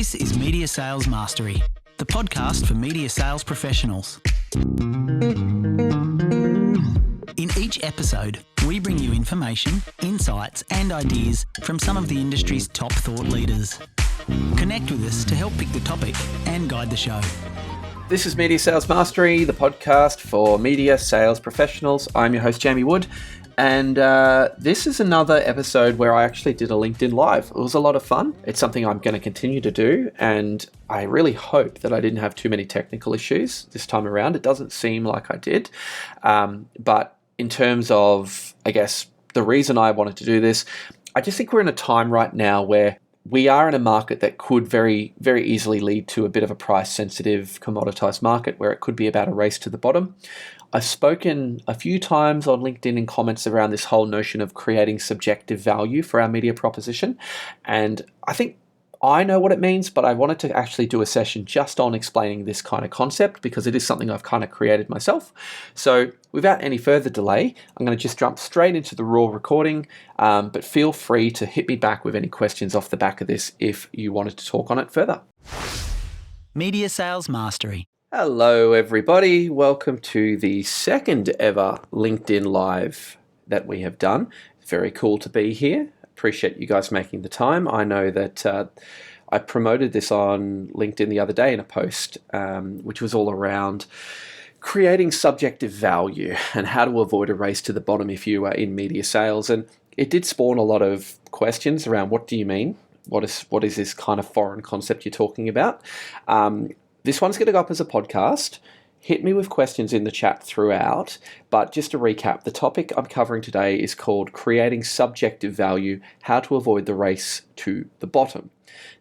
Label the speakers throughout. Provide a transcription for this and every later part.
Speaker 1: This is Media Sales Mastery, the podcast for media sales professionals. In each episode, we bring you information, insights, and ideas from some of the industry's top thought leaders. Connect with us to help pick the topic and guide the show.
Speaker 2: This is Media Sales Mastery, the podcast for media sales professionals. I'm your host, Jamie Wood, and this is another episode where I actually did a LinkedIn Live. It was a lot of fun. It's something I'm going to continue to do, and I really hope that I didn't have too many technical issues this time around. It doesn't seem like I did, but in terms of, I guess, the reason I wanted to do this, I just think we're in a time right now where we are in a market that could very, very easily lead to a bit of a price-sensitive, commoditized market where it could be about a race to the bottom. I've spoken a few times on LinkedIn in comments around this whole notion of creating subjective value for our media proposition, and I think I know what it means, but I wanted to actually do a session just on explaining this kind of concept because it is something I've kind of created myself. So without any further delay, I'm going to just jump straight into the raw recording, but feel free to hit me back with any questions off the back of this if you wanted to talk on it further.
Speaker 1: Media Sales Mastery.
Speaker 2: Hello, everybody. Welcome to the second ever LinkedIn Live that we have done. It's very cool to be here. Appreciate you guys making the time. I know that I promoted this on LinkedIn the other day in a post, which was all around creating subjective value and how to avoid a race to the bottom if you are in media sales. And it did spawn a lot of questions around what do you mean? What is this kind of foreign concept you're talking about? This one's going to go up as a podcast. Hit me with questions in the chat throughout, but just to recap, the topic I'm covering today is called Creating Subjective Value, How to Avoid the Race to the Bottom.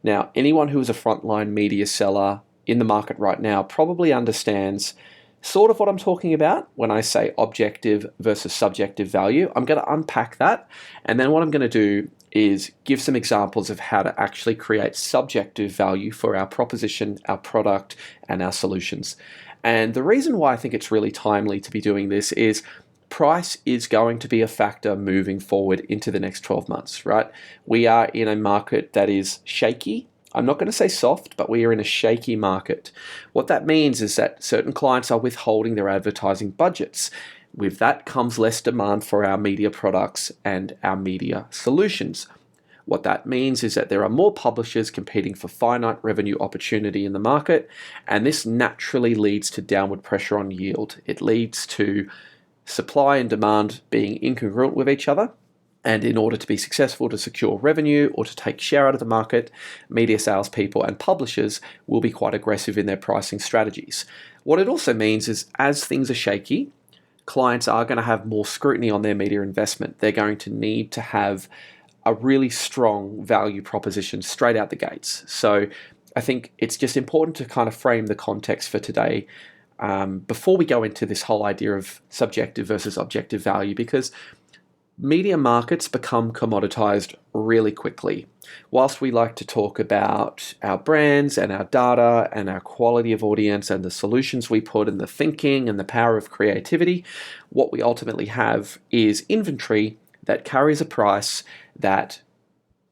Speaker 2: Now, anyone who is a frontline media seller in the market right now probably understands sort of what I'm talking about when I say objective versus subjective value. I'm going to unpack that, and then what I'm going to do is give some examples of how to actually create subjective value for our proposition, our product, and our solutions. And the reason why I think it's really timely to be doing this is price is going to be a factor moving forward into the next 12 months, right? We are in a market that is shaky. I'm not going to say soft, but we are in a shaky market. What that means is that certain clients are withholding their advertising budgets. With that comes less demand for our media products and our media solutions. What that means is that there are more publishers competing for finite revenue opportunity in the market, and this naturally leads to downward pressure on yield. It leads to supply and demand being incongruent with each other, and in order to be successful to secure revenue or to take share out of the market, media salespeople and publishers will be quite aggressive in their pricing strategies. What it also means is as things are shaky, clients are going to have more scrutiny on their media investment. They're going to need to have a really strong value proposition straight out the gates. So I think it's just important to kind of frame the context for today before we go into this whole idea of subjective versus objective value, because media markets become commoditized really quickly. Whilst we like to talk about our brands and our data and our quality of audience and the solutions we put and the thinking and the power of creativity, what we ultimately have is inventory that carries a price that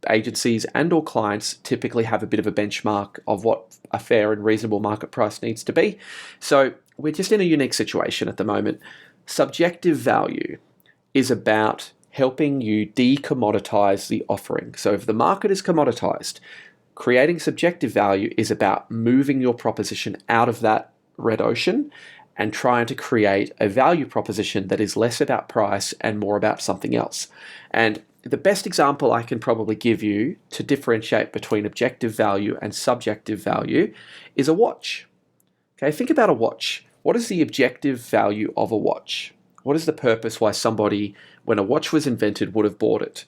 Speaker 2: agencies and or clients typically have a bit of a benchmark of what a fair and reasonable market price needs to be. So we're just in a unique situation at the moment. Subjective value is about helping you decommoditize the offering. So if the market is commoditized, creating subjective value is about moving your proposition out of that red ocean and trying to create a value proposition that is less about price and more about something else. And the best example I can probably give you to differentiate between objective value and subjective value is a watch. Okay, think about a watch. What is the objective value of a watch? What is the purpose why somebody, when a watch was invented, would have bought it?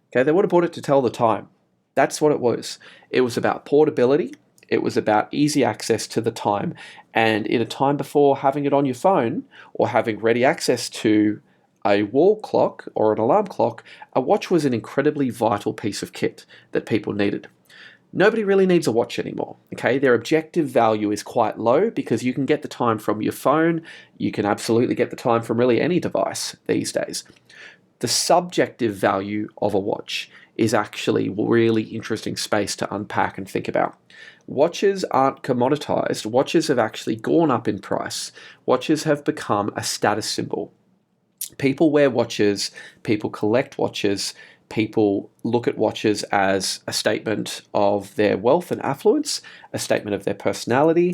Speaker 2: Okay, they would have bought it to tell the time. That's what it was. It was about portability. It was about easy access to the time. And in a time before having it on your phone or having ready access to a wall clock or an alarm clock, a watch was an incredibly vital piece of kit that people needed. Nobody really needs a watch anymore, okay? Their objective value is quite low because you can get the time from your phone. You can absolutely get the time from really any device these days. The subjective value of a watch is actually a really interesting space to unpack and think about. Watches aren't commoditized. Watches have actually gone up in price. Watches have become a status symbol. People wear watches, people collect watches, people look at watches as a statement of their wealth and affluence, a statement of their personality.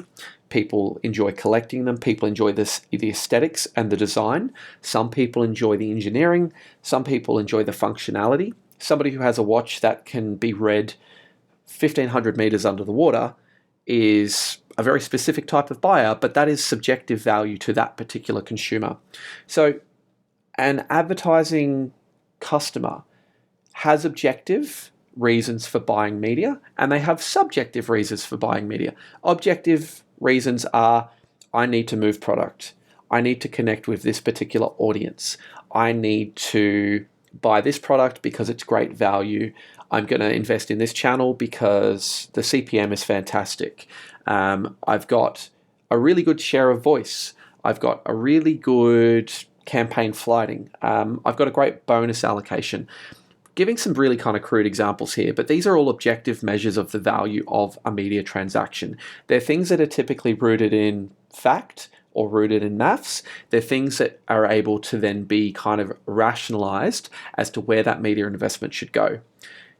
Speaker 2: People enjoy collecting them. People enjoy the aesthetics and the design. Some people enjoy the engineering. Some people enjoy the functionality. Somebody who has a watch that can be read 1,500 meters under the water is a very specific type of buyer, but that is subjective value to that particular consumer. So an advertising customer has objective reasons for buying media, and they have subjective reasons for buying media. Objective reasons are, I need to move product. I need to connect with this particular audience. I need to buy this product because it's great value. I'm going to invest in this channel because the CPM is fantastic. I've got a really good share of voice. I've got a really good campaign flighting. I've got a great bonus allocation. Giving some really kind of crude examples here, but these are all objective measures of the value of a media transaction. They're things that are typically rooted in fact or rooted in maths. They're things that are able to then be kind of rationalized as to where that media investment should go.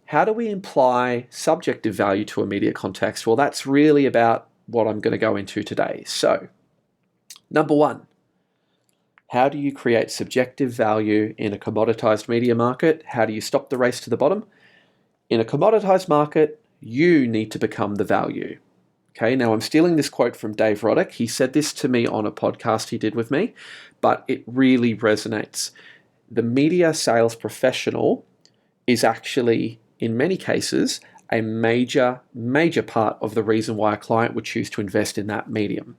Speaker 2: How do we imply subjective value to a media context? Well, that's really about what I'm going to go into today. So, number one, how do you create subjective value in a commoditized media market? How do you stop the race to the bottom? In a commoditized market, you need to become the value. Okay, now I'm stealing this quote from Dave Roddick. He said this to me on a podcast he did with me, but it really resonates. The media sales professional is actually, in many cases, a major part of the reason why a client would choose to invest in that medium.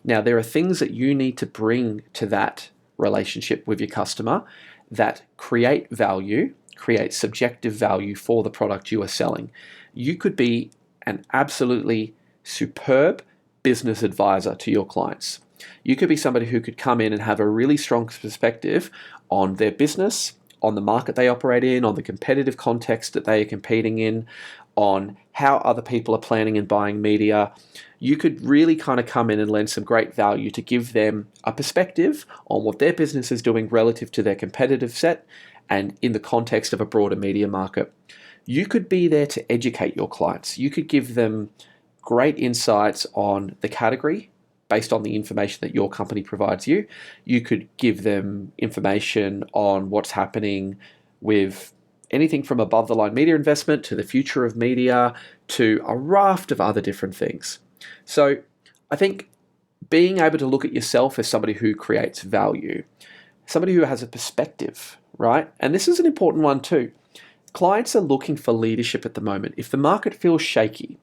Speaker 2: Now, there are things that you need to bring to that relationship with your customer that create value, create subjective value for the product you are selling. You could be an absolutely superb business advisor to your clients. You could be somebody who could come in and have a really strong perspective on their business, on the market they operate in, on the competitive context that they are competing in, on how other people are planning and buying media. You could really kind of come in and lend some great value to give them a perspective on what their business is doing relative to their competitive set and in the context of a broader media market. You could be there to educate your clients. You could give them great insights on the category based on the information that your company provides you. You could give them information on what's happening with anything from above the line media investment to the future of media to a raft of other different things. So I think being able to look at yourself as somebody who creates value, somebody who has a perspective, right? And this is an important one too. Clients are looking for leadership at the moment. If the market feels shaky,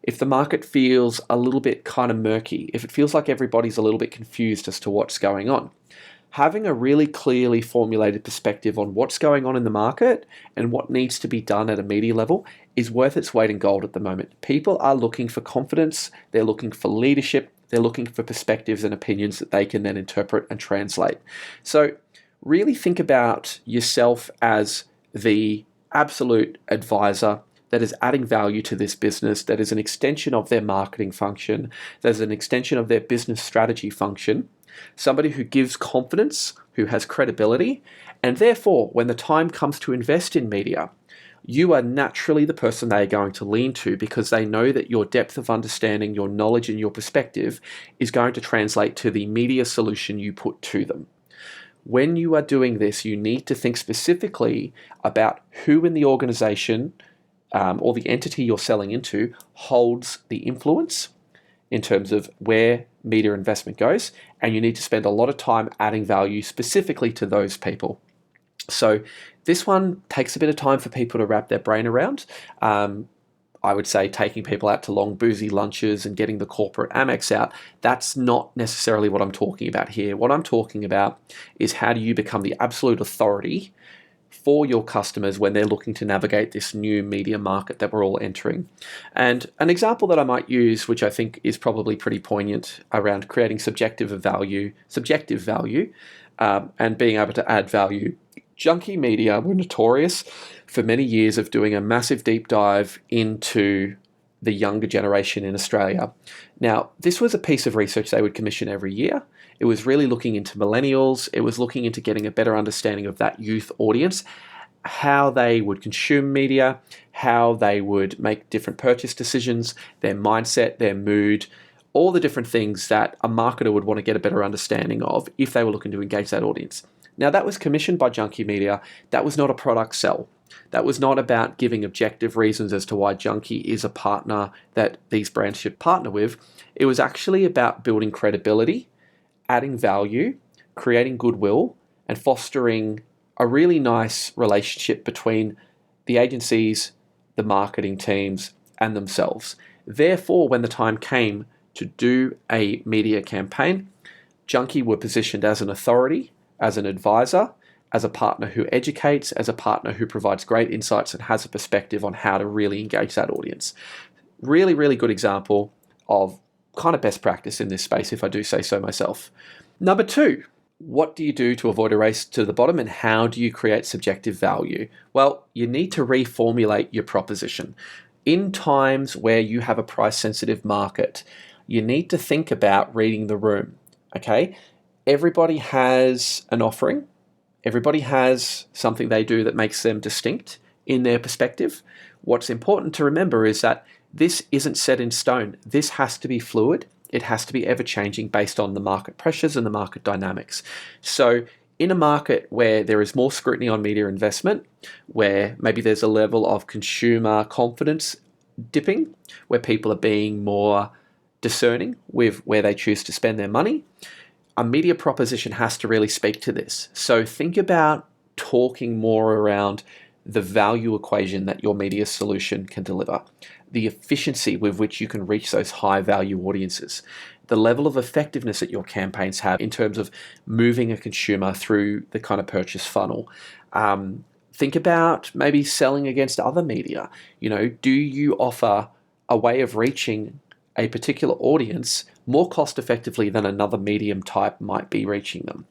Speaker 2: if the market feels a little bit kind of murky, if it feels like everybody's a little bit confused as to what's going on, having a really clearly formulated perspective on what's going on in the market and what needs to be done at a media level is worth its weight in gold at the moment. People are looking for confidence, they're looking for leadership, they're looking for perspectives and opinions that they can then interpret and translate. So really think about yourself as the absolute advisor that is adding value to this business, that is an extension of their marketing function, that is an extension of their business strategy function, somebody who gives confidence, who has credibility, and therefore, when the time comes to invest in media, you are naturally the person they are going to lean to because they know that your depth of understanding, your knowledge, and your perspective is going to translate to the media solution you put to them. When you are doing this, you need to think specifically about who in the organization or the entity you're selling into holds the influence in terms of where media investment goes, and you need to spend a lot of time adding value specifically to those people. So this one takes a bit of time for people to wrap their brain around. I would say taking people out to long boozy lunches and getting the corporate Amex out, that's not necessarily what I'm talking about here. What I'm talking about is how do you become the absolute authority for your customers when they're looking to navigate this new media market that we're all entering. And an example that I might use, which I think is probably pretty poignant around creating subjective value, and being able to add value. Junkie Media were notorious for many years of doing a massive deep dive into the younger generation in Australia. Now, this was a piece of research they would commission every year. It was really looking into millennials. It was looking into getting a better understanding of that youth audience, how they would consume media, how they would make different purchase decisions, their mindset, their mood, all the different things that a marketer would want to get a better understanding of if they were looking to engage that audience. Now, that was commissioned by Junkee Media. That was not a product sell. That was not about giving objective reasons as to why Junkee is a partner that these brands should partner with. It was actually about building credibility, adding value, creating goodwill, and fostering a really nice relationship between the agencies, the marketing teams, and themselves. Therefore, when the time came to do a media campaign, Junkee were positioned as an authority, as an advisor, as a partner who educates, as a partner who provides great insights and has a perspective on how to really engage that audience. Really, really good example of kind of best practice in this space, if I do say so myself. Number 2, what do you do to avoid a race to the bottom, and how do you create subjective value? Well, you need to reformulate your proposition. In times where you have a price-sensitive market, you need to think about reading the room, okay? Everybody has an offering. Everybody has something they do that makes them distinct in their perspective. What's important to remember is that this isn't set in stone. This has to be fluid. It has to be ever-changing based on the market pressures and the market dynamics. So in a market where there is more scrutiny on media investment, where maybe there's a level of consumer confidence dipping, where people are being more discerning with where they choose to spend their money, a media proposition has to really speak to this. So think about talking more around the value equation that your media solution can deliver, the efficiency with which you can reach those high value audiences, the level of effectiveness that your campaigns have in terms of moving a consumer through the kind of purchase funnel. Think about maybe selling against other media. Do you offer a way of reaching a particular audience more cost effectively than another medium type might be reaching them?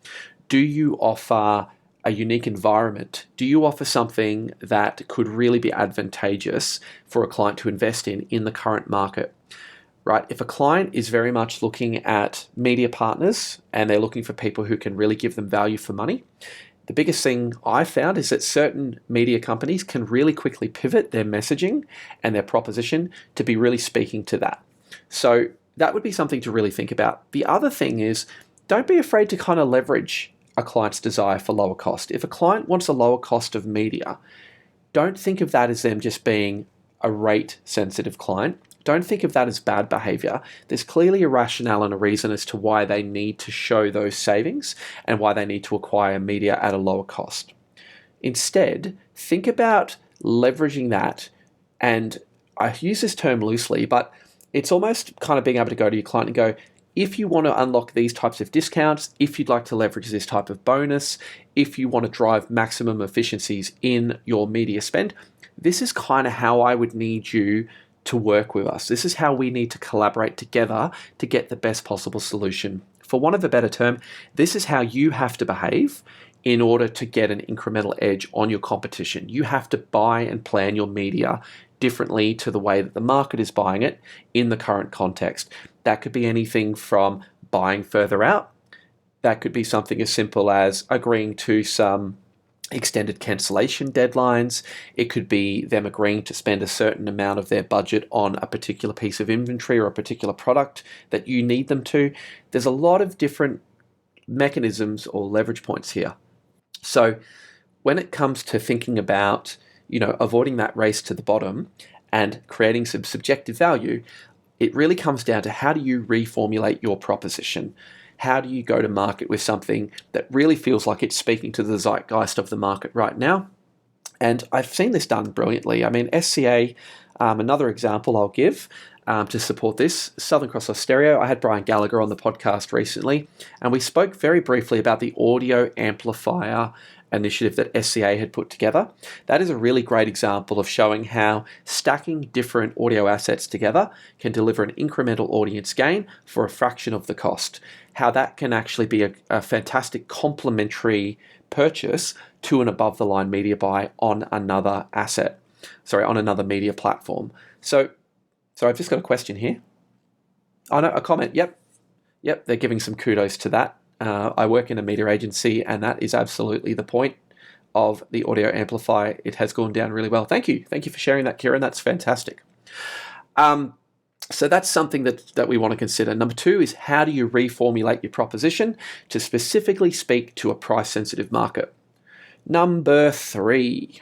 Speaker 2: Do you offer a unique environment? Do you offer something that could really be advantageous for a client to invest in the current market? Right? If a client is very much looking at media partners and they're looking for people who can really give them value for money, the biggest thing I found is that certain media companies can really quickly pivot their messaging and their proposition to be really speaking to that. So that would be something to really think about. The other thing is, don't be afraid to kind of leverage a client's desire for lower cost. If a client wants a lower cost of media, don't think of that as them just being a rate sensitive client. Don't think of that as bad behavior. There's clearly a rationale and a reason as to why they need to show those savings and why they need to acquire media at a lower cost. Instead, think about leveraging that, and I use this term loosely, but it's almost kind of being able to go to your client and go, if you want to unlock these types of discounts, if you'd like to leverage this type of bonus, if you want to drive maximum efficiencies in your media spend, this is kind of how I would need you to work with us. This is how we need to collaborate together to get the best possible solution. For want of a better term, this is how you have to behave in order to get an incremental edge on your competition. You have to buy and plan your media differently to the way that the market is buying it in the current context. That could be anything from buying further out. That could be something as simple as agreeing to some extended cancellation deadlines. It could be them agreeing to spend a certain amount of their budget on a particular piece of inventory or a particular product that you need them to. There's a lot of different mechanisms or leverage points here. So when it comes to thinking about, avoiding that race to the bottom and creating some subjective value, it really comes down to how do you reformulate your proposition? How do you go to market with something that really feels like it's speaking to the zeitgeist of the market right now? And I've seen this done brilliantly. I mean, SCA, another example I'll give to support this, Southern Cross Austereo. I had Brian Gallagher on the podcast recently, and we spoke very briefly about the audio amplifier initiative that SCA had put together. That is a really great example of showing how stacking different audio assets together can deliver an incremental audience gain for a fraction of the cost. How that can actually be a fantastic complementary purchase to an above-the-line media buy on another asset, on another media platform. So So I've just got a question here. Oh no, a comment. Yep, they're giving some kudos to that. I work in a media agency, and that is absolutely the point of the audio amplifier. It has gone down really well. Thank you for sharing that, Kieran. That's fantastic. So that's something that we want to consider. Number 2 is, how do you reformulate your proposition to specifically speak to a price-sensitive market? Number 3,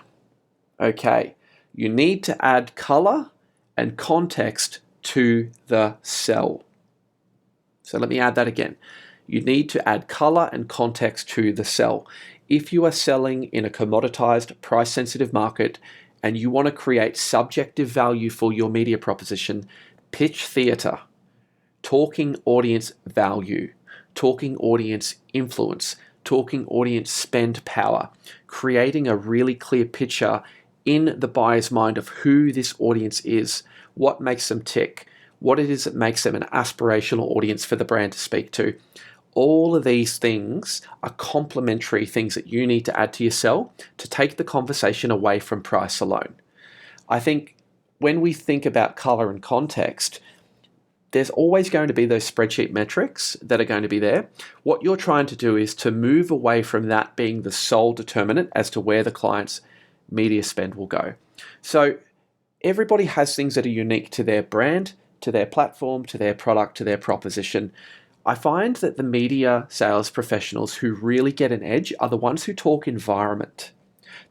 Speaker 2: okay, you need to add color and context to the sell. So let me add that again. You need to add color and context to the sell. If you are selling in a commoditized, price-sensitive market and you want to create subjective value for your media proposition, pitch theater, talking audience value, talking audience influence, talking audience spend power, creating a really clear picture in the buyer's mind of who this audience is, what makes them tick, what it is that makes them an aspirational audience for the brand to speak to. All of these things are complementary things that you need to add to your sell to take the conversation away from price alone. I think when we think about color and context, there's always going to be those spreadsheet metrics that are going to be there. What you're trying to do is to move away from that being the sole determinant as to where the client's media spend will go. So everybody has things that are unique to their brand, to their platform, to their product, to their proposition. I find that the media sales professionals who really get an edge are the ones who talk environment,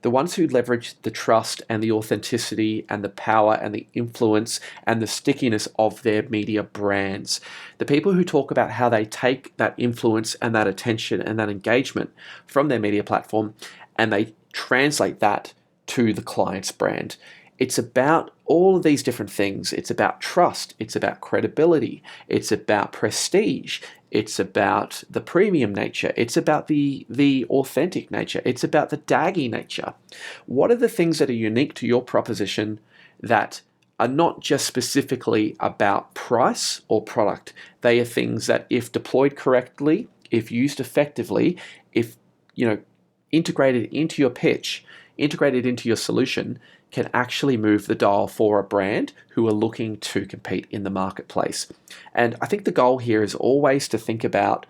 Speaker 2: the ones who leverage the trust and the authenticity and the power and the influence and the stickiness of their media brands. The people who talk about how they take that influence and that attention and that engagement from their media platform and they translate that to the client's brand. It's about all of these different things. It's about trust. It's about credibility. It's about prestige. It's about the premium nature. It's about the authentic nature. It's about the daggy nature. What are the things that are unique to your proposition that are not just specifically about price or product? They are things that, if deployed correctly, if used effectively, if integrated into your pitch, integrated into your solution, can actually move the dial for a brand who are looking to compete in the marketplace. And I think the goal here is always to think about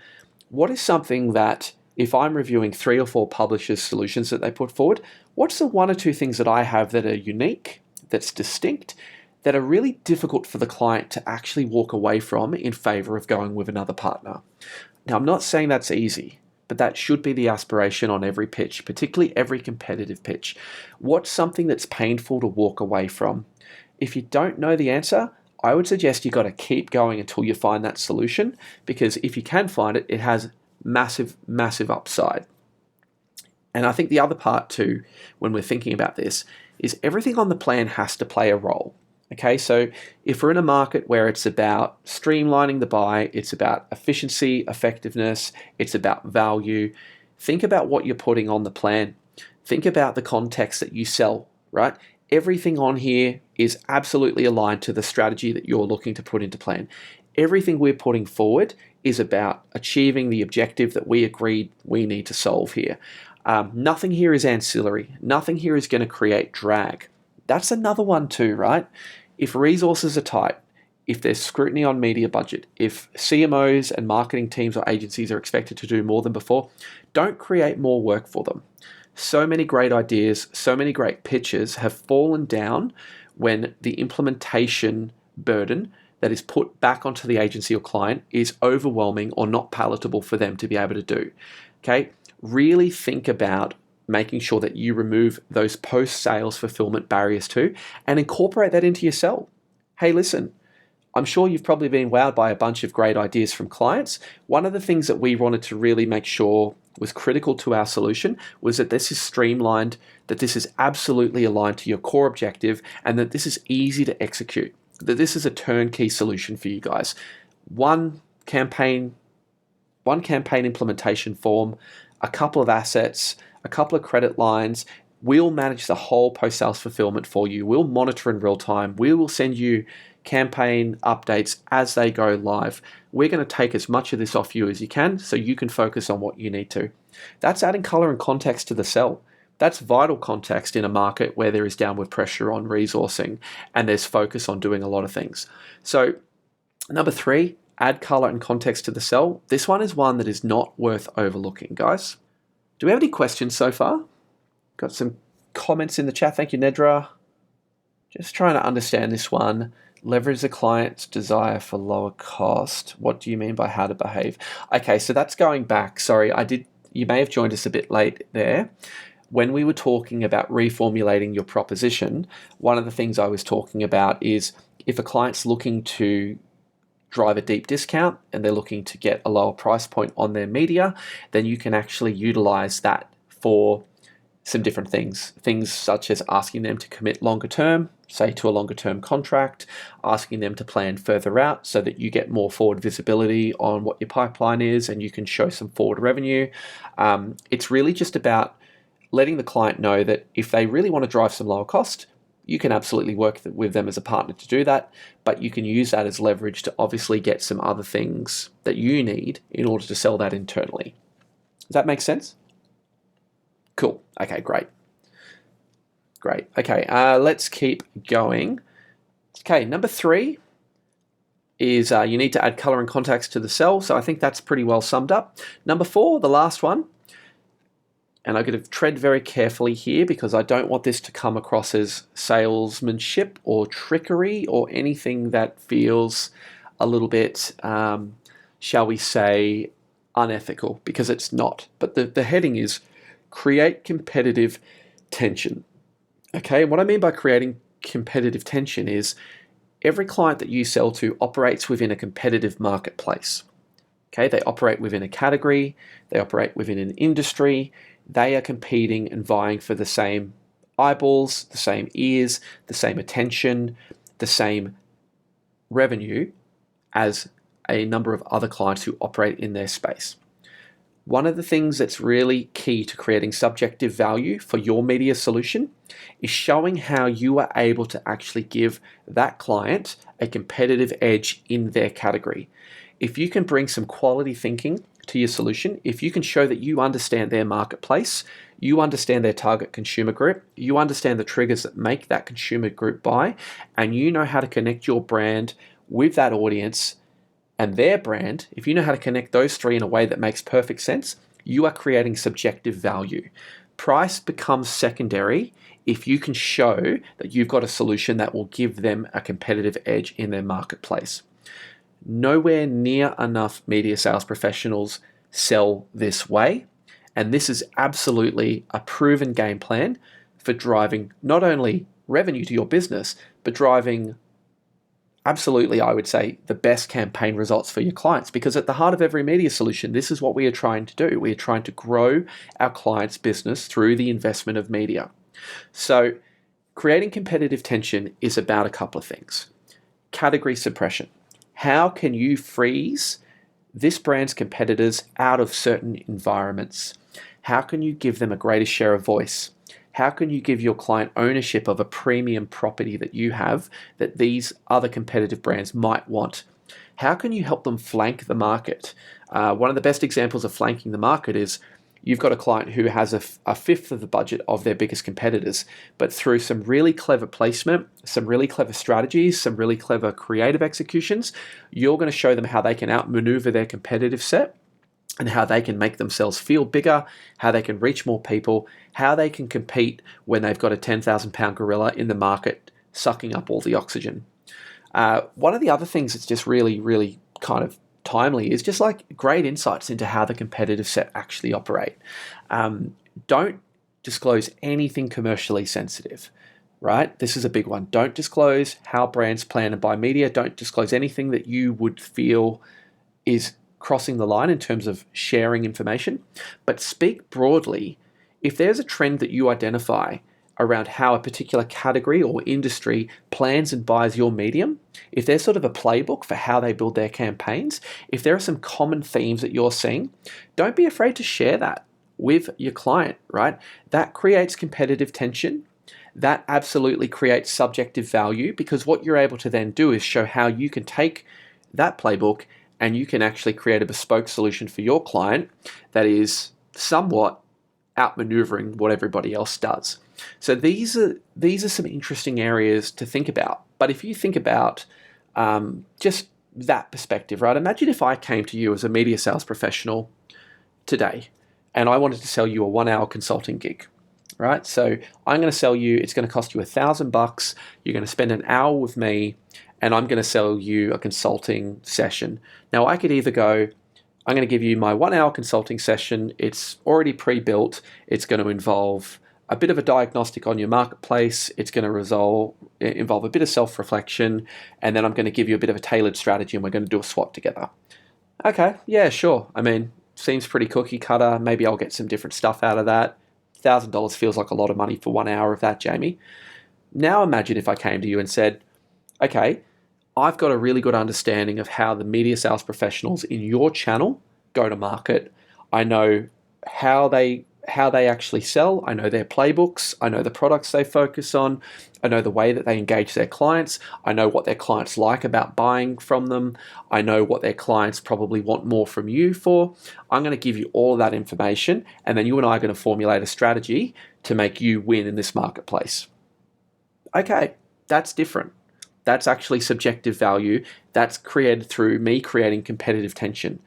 Speaker 2: what is something that, if I'm reviewing 3 or 4 publishers' solutions that they put forward, what's the 1 or 2 things that I have that are unique, that's distinct, that are really difficult for the client to actually walk away from in favor of going with another partner. Now, I'm not saying that's easy, but that should be the aspiration on every pitch, particularly every competitive pitch. What's something that's painful to walk away from? If you don't know the answer, I would suggest you got to keep going until you find that solution, because if you can find it, it has massive, massive upside. And I think the other part too, when we're thinking about this, is everything on the plan has to play a role. Okay, so if we're in a market where it's about streamlining the buy, it's about efficiency, effectiveness, it's about value, think about what you're putting on the plan. Think about the context that you sell, right? Everything on here is absolutely aligned to the strategy that you're looking to put into plan. Everything we're putting forward is about achieving the objective that we agreed we need to solve here. Nothing here is ancillary. Nothing here is going to create drag. That's another one too, right? If resources are tight, if there's scrutiny on media budget, if CMOs and marketing teams or agencies are expected to do more than before, don't create more work for them. So many great ideas, so many great pitches have fallen down when the implementation burden that is put back onto the agency or client is overwhelming or not palatable for them to be able to do. Okay, really think about making sure that you remove those post-sales fulfillment barriers too, and incorporate that into your sell. Hey, listen, I'm sure you've probably been wowed by a bunch of great ideas from clients. One of the things that we wanted to really make sure was critical to our solution was that this is streamlined, that this is absolutely aligned to your core objective, and that this is easy to execute, that this is a turnkey solution for you guys. One campaign implementation form, a couple of assets, a couple of credit lines. We'll manage the whole post-sales fulfillment for you. We'll monitor in real time. We will send you campaign updates as they go live. We're going to take as much of this off you as you can so you can focus on what you need to. That's adding color and context to the sell. That's vital context in a market where there is downward pressure on resourcing and there's focus on doing a lot of things. So number 3, add color and context to the sell. This one is one that is not worth overlooking, guys. Do we have any questions so far? Got some comments in the chat. Thank you, Nedra. Just trying to understand this one. Leverage the client's desire for lower cost. What do you mean by how to behave? Okay, so that's going back. Sorry, you may have joined us a bit late there. When we were talking about reformulating your proposition, one of the things I was talking about is if a client's looking to drive a deep discount and they're looking to get a lower price point on their media, then you can actually utilize that for some different things. Things such as asking them to commit longer term, say to a longer term contract, asking them to plan further out so that you get more forward visibility on what your pipeline is and you can show some forward revenue. It's really just about letting the client know that if they really want to drive some lower cost, you can absolutely work with them as a partner to do that, but you can use that as leverage to obviously get some other things that you need in order to sell that internally. Does that make sense? Cool. Okay, great. Okay, let's keep going. Okay, number 3 is you need to add color and context to the sell. So I think that's pretty well summed up. Number 4, the last one, and I'm going to tread very carefully here because I don't want this to come across as salesmanship or trickery or anything that feels a little bit, shall we say, unethical, because it's not. But the heading is create competitive tension. Okay, what I mean by creating competitive tension is every client that you sell to operates within a competitive marketplace. Okay, they operate within a category, they operate within an industry, they are competing and vying for the same eyeballs, the same ears, the same attention, the same revenue as a number of other clients who operate in their space. One of the things that's really key to creating subjective value for your media solution is showing how you are able to actually give that client a competitive edge in their category. If you can bring some quality thinking to your solution, if you can show that you understand their marketplace, you understand their target consumer group, you understand the triggers that make that consumer group buy, and you know how to connect your brand with that audience and their brand, if you know how to connect those 3 in a way that makes perfect sense, you are creating subjective value. Price becomes secondary if you can show that you've got a solution that will give them a competitive edge in their marketplace. Nowhere near enough media sales professionals sell this way, and this is absolutely a proven game plan for driving not only revenue to your business, but driving absolutely, I would say, the best campaign results for your clients. Because at the heart of every media solution, this is what we are trying to do. We are trying to grow our clients' business through the investment of media. So creating competitive tension is about a couple of things. Category suppression. How can you freeze this brand's competitors out of certain environments? How can you give them a greater share of voice? How can you give your client ownership of a premium property that you have that these other competitive brands might want? How can you help them flank the market? One of the best examples of flanking the market is you've got a client who has a fifth of the budget of their biggest competitors, but through some really clever placement, some really clever strategies, some really clever creative executions, you're going to show them how they can outmaneuver their competitive set and how they can make themselves feel bigger, how they can reach more people, how they can compete when they've got a 10,000-pound gorilla in the market sucking up all the oxygen. One of the other things that's just really, really kind of timely is just like great insights into how the competitive set actually operate. Don't disclose anything commercially sensitive, right? This is a big one. Don't disclose how brands plan and buy media. Don't disclose anything that you would feel is crossing the line in terms of sharing information, but speak broadly. If there's a trend that you identify around how a particular category or industry plans and buys your medium, if there's sort of a playbook for how they build their campaigns, if there are some common themes that you're seeing, don't be afraid to share that with your client, right? That creates competitive tension. That absolutely creates subjective value, because what you're able to then do is show how you can take that playbook and you can actually create a bespoke solution for your client that is somewhat outmaneuvering what everybody else does. So these are some interesting areas to think about. But if you think about just that perspective, right? Imagine if I came to you as a media sales professional today and I wanted to sell you a 1 hour consulting gig, right? So I'm going to sell you, it's going to cost you $1,000. You're going to spend an hour with me and I'm going to sell you a consulting session. Now I could either go, I'm going to give you my 1 hour consulting session. It's already pre-built. It's going to involve a bit of a diagnostic on your marketplace. It's going to involve a bit of self-reflection, and then I'm going to give you a bit of a tailored strategy and we're going to do a SWOT together. Okay, yeah, sure. I mean, seems pretty cookie cutter. Maybe I'll get some different stuff out of that. $1,000 feels like a lot of money for 1 hour of that, Jamie. Now imagine if I came to you and said, okay, I've got a really good understanding of how the media sales professionals in your channel go to market. I know how they actually sell. I know their playbooks. I know the products they focus on. I know the way that they engage their clients. I know what their clients like about buying from them. I know what their clients probably want more from you for. I'm going to give you all of that information, and then you and I are going to formulate a strategy to make you win in this marketplace. Okay, that's different. That's actually subjective value. That's created through me creating competitive tension.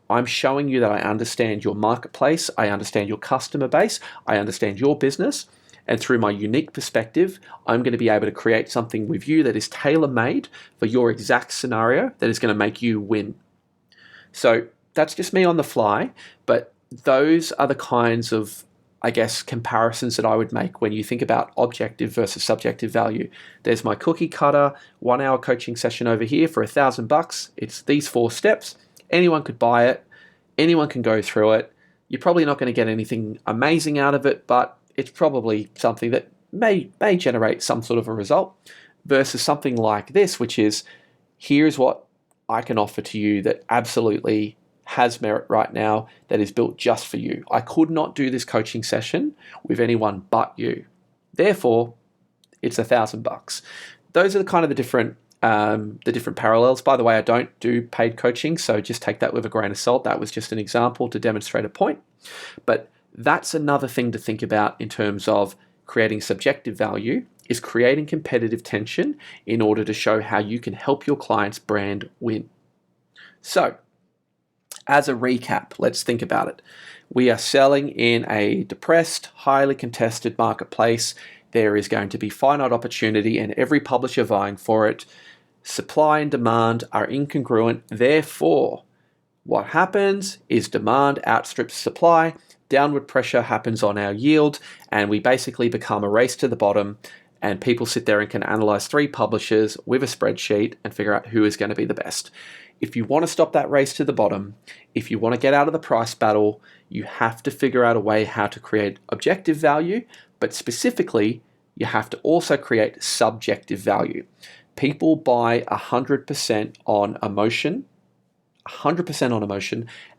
Speaker 2: I'm showing you that I understand your marketplace, I understand your customer base, I understand your business, and through my unique perspective, I'm going to be able to create something with you that is tailor-made for your exact scenario that is going to make you win. So that's just me on the fly, but those are the kinds of, I guess, comparisons that I would make when you think about objective versus subjective value. There's my cookie cutter 1 hour coaching session over here for $1,000. It's these 4 steps. Anyone could buy it. Anyone can go through it. You're probably not going to get anything amazing out of it, but it's probably something that may generate some sort of a result, versus something like this, which is, here's what I can offer to you that absolutely has merit right now, that is built just for you. I could not do this coaching session with anyone but you. Therefore, it's $1,000. Those are the different parallels. By the way, I don't do paid coaching, so just take that with a grain of salt. That was just an example to demonstrate a point. But that's another thing to think about in terms of creating subjective value, is creating competitive tension in order to show how you can help your client's brand win. So, as a recap, let's think about it. We are selling in a depressed, highly contested marketplace. There is going to be finite opportunity and every publisher vying for it. Supply and demand are incongruent. Therefore, what happens is demand outstrips supply, downward pressure happens on our yield, and we basically become a race to the bottom, and people sit there and can analyze 3 publishers with a spreadsheet and figure out who is going to be the best. If you want to stop that race to the bottom, if you want to get out of the price battle, you have to figure out a way how to create objective value, but specifically, you have to also create subjective value. People buy 100% on emotion,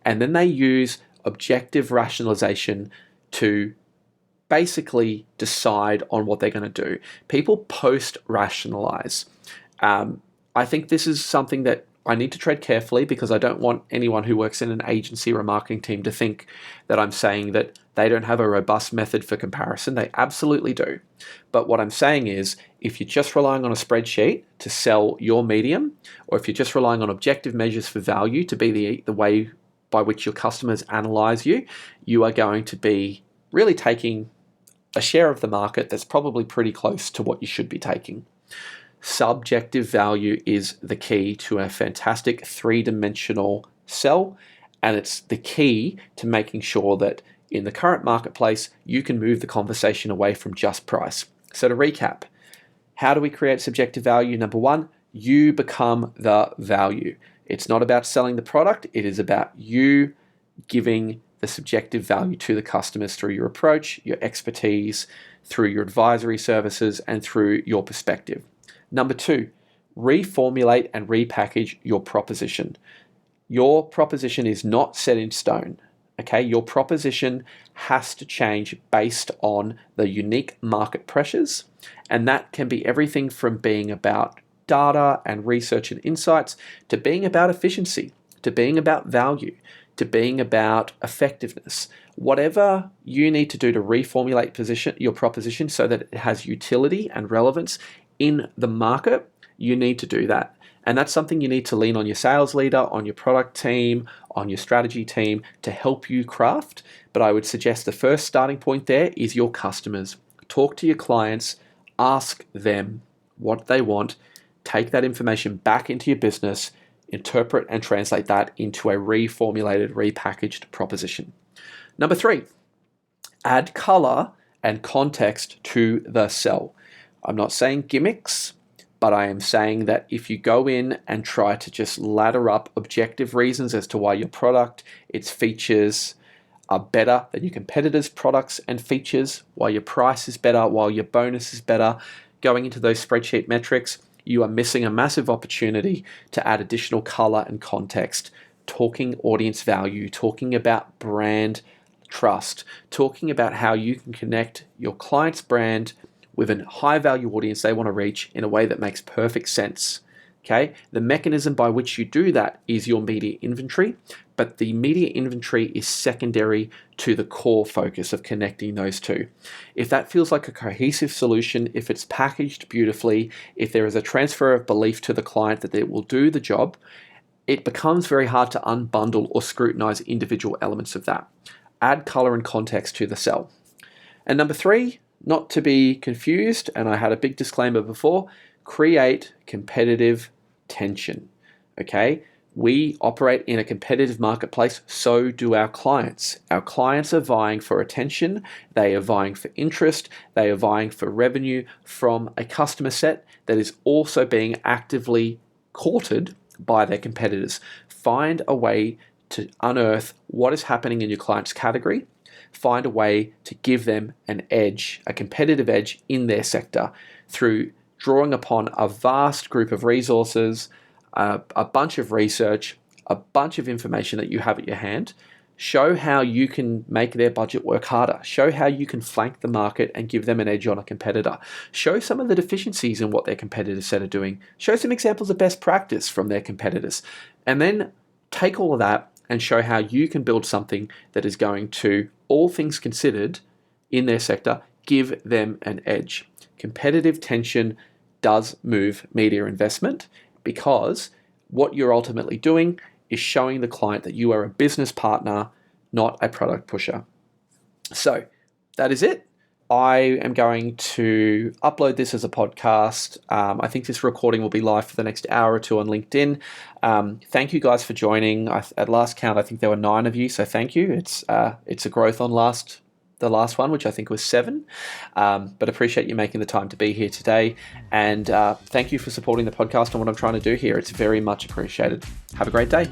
Speaker 2: and then they use objective rationalization to basically decide on what they're going to do. People post-rationalize. I think this is something that I need to tread carefully, because I don't want anyone who works in an agency or a marketing team to think that I'm saying that they don't have a robust method for comparison. They absolutely do. But what I'm saying is, if you're just relying on a spreadsheet to sell your medium, or if you're just relying on objective measures for value to be the way by which your customers analyze you, you are going to be really taking a share of the market that's probably pretty close to what you should be taking. Subjective value is the key to a fantastic 3-dimensional sell, and it's the key to making sure that in the current marketplace, you can move the conversation away from just price. So to recap, how do we create subjective value? Number 1, you become the value. It's not about selling the product, it is about you giving the subjective value to the customers through your approach, your expertise, through your advisory services, and through your perspective. Number 2, reformulate and repackage your proposition. Your proposition is not set in stone. Okay, your proposition has to change based on the unique market pressures, and that can be everything from being about data and research and insights to being about efficiency, to being about value. to being about effectiveness. Whatever you need to do to reformulate your proposition so that it has utility and relevance in the market, you need to do that. And that's something you need to lean on your sales leader, on your product team, on your strategy team to help you craft. But I would suggest the first starting point there is your customers. Talk to your clients, ask them what they want, take that information back into your business, interpret and translate that into a reformulated, repackaged proposition. Number 3, add color and context to the sell. I'm not saying gimmicks, but I am saying that if you go in and try to just ladder up objective reasons as to why your product, its features are better than your competitors' products and features, why your price is better, while your bonus is better, going into those spreadsheet metrics, you are missing a massive opportunity to add additional color and context, talking audience value, talking about brand trust, talking about how you can connect your client's brand with a high value audience they want to reach in a way that makes perfect sense. Okay, the mechanism by which you do that is your media inventory, but the media inventory is secondary to the core focus of connecting those two. If that feels like a cohesive solution, if it's packaged beautifully, if there is a transfer of belief to the client that it will do the job, it becomes very hard to unbundle or scrutinize individual elements of that. Add color and context to the sell. And number 3, not to be confused, and I had a big disclaimer before, create competitive tension. Okay? We operate in a competitive marketplace, so do our clients. Our clients are vying for attention, they are vying for interest, they are vying for revenue from a customer set that is also being actively courted by their competitors. Find a way to unearth what is happening in your client's category. Find a way to give them an edge, a competitive edge in their sector through drawing upon a vast group of resources, a bunch of research, a bunch of information that you have at your hand. Show how you can make their budget work harder. Show how you can flank the market and give them an edge on a competitor. Show some of the deficiencies in what their competitors set are doing. Show some examples of best practice from their competitors. And then take all of that and show how you can build something that is going to, all things considered, in their sector, give them an edge. Competitive tension does move media investment because what you're ultimately doing is showing the client that you are a business partner, not a product pusher. So that is it. I am going to upload this as a podcast. I think this recording will be live for the next hour or two on LinkedIn. Thank you guys for joining. At last count, I think there were 9 of you, so thank you. It's a growth on the last one, which I think was 7. But appreciate you making the time to be here today. And thank you for supporting the podcast and what I'm trying to do here. It's very much appreciated. Have a great day.